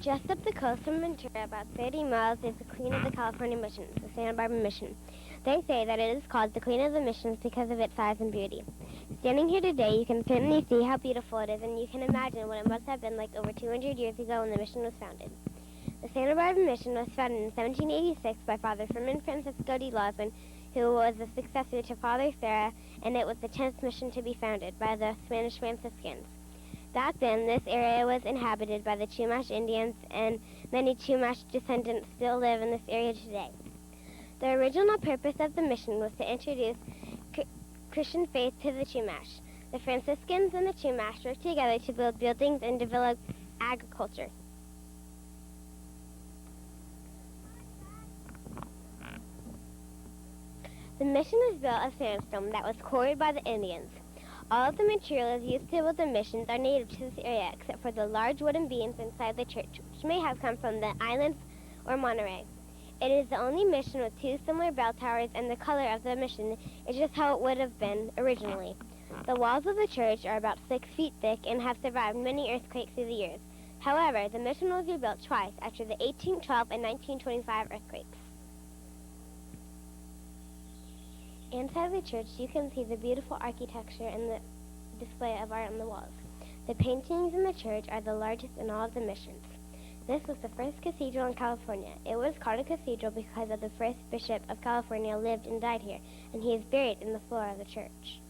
Just up the coast from Ventura, about 30 miles, is the Queen of the California Missions, the Santa Barbara Mission. They say that it is called the Queen of the Missions because of its size and beauty. Standing here today, you can certainly see how beautiful it is, and you can imagine what it must have been like over 200 years ago when the mission was founded. The Santa Barbara Mission was founded in 1786 by Father Ferdinand Francisco de Lozman, who was the successor to Father Serra, and it was the 10th mission to be founded by the Spanish Franciscans. Back then, this area was inhabited by the Chumash Indians, and many Chumash descendants still live in this area today. The original purpose of the mission was to introduce Christian faith to the Chumash. The Franciscans and the Chumash worked together to build buildings and develop agriculture. The mission was built of sandstone that was quarried by the Indians. All of the materials used to build the missions are native to this area, except for the large wooden beams inside the church, which may have come from the islands or Monterey. It is the only mission with two similar bell towers, and the color of the mission is just how it would have been originally. The walls of the church are about 6 feet thick and have survived many earthquakes through the years. However, the mission was rebuilt twice after the 1812 and 1925 earthquakes. Inside the church, you can see the beautiful architecture and the display of art on the walls. The paintings in the church are the largest in all of the missions. This was the first cathedral in California. It was called a cathedral because of the first bishop of California lived and died here, and he is buried in the floor of the church.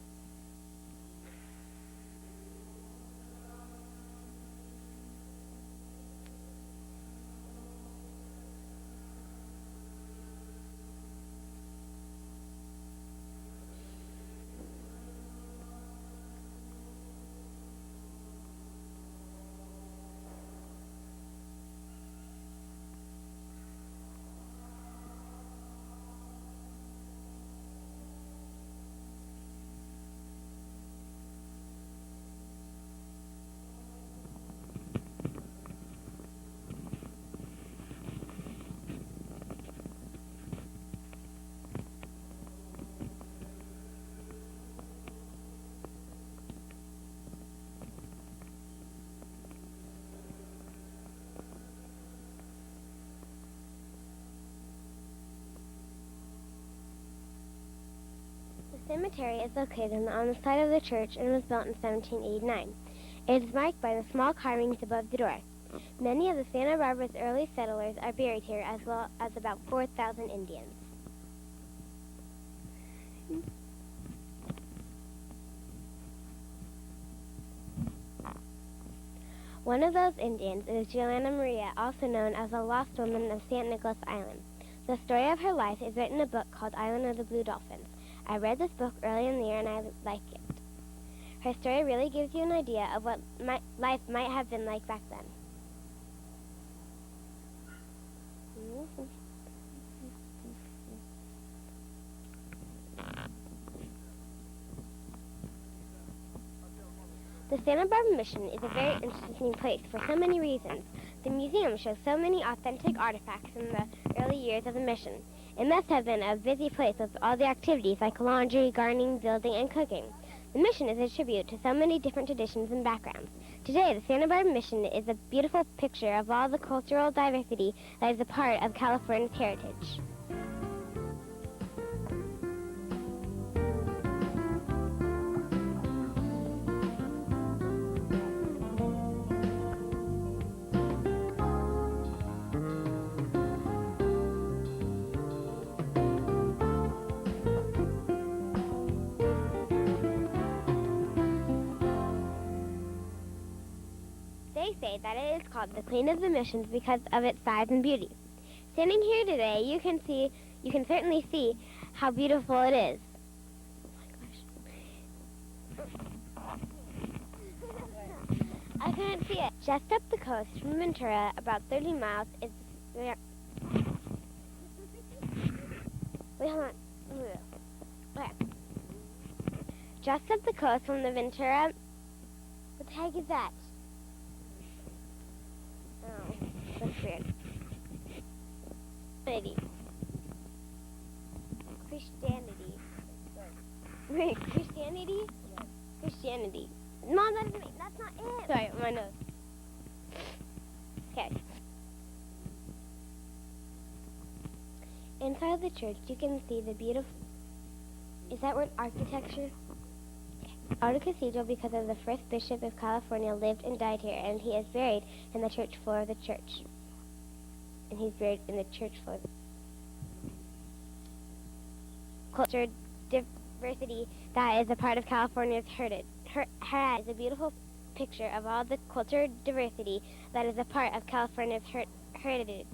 The cemetery is located on the side of the church and was built in 1789. It is marked by the small carvings above the door. Many of the Santa Barbara's early settlers are buried here, as well as about 4,000 Indians. One of those Indians is Joanna Maria, also known as the Lost Woman of St. Nicholas Island. The story of her life is written in a book called Island of the Blue Dolphins. I read this book early in the year and I like it. Her story really gives you an idea of what life might have been like back then. The Santa Barbara Mission is a very interesting place for so many reasons. The museum shows so many authentic artifacts from the early years of the mission. It must have been a busy place with all the activities like laundry, gardening, building, and cooking. The mission is a tribute to so many different traditions and backgrounds. Today, the Santa Barbara Mission is a beautiful picture of all the cultural diversity that is a part of California's heritage. They say that it is called the Queen of the Missions because of its size and beauty. Standing here today, you can certainly see how beautiful it is. I couldn't see it. Just up the coast from Ventura, about 30 miles, is... Wait, hold on. Okay. Just up the coast from the Ventura... What the heck is that? Oh, that's weird. Christianity. Wait, Christianity? Yes. Christianity. No, that's not it. Sorry, my nose. Okay. Inside the church, you can see the beautiful... Is that word architecture? Our cathedral because of the first bishop of California lived and died here, and he is buried in the church floor of the church. And he's buried in the church floor. Culture diversity that is a part of California's heritage. Is a beautiful picture of all the culture diversity that is a part of California's heritage.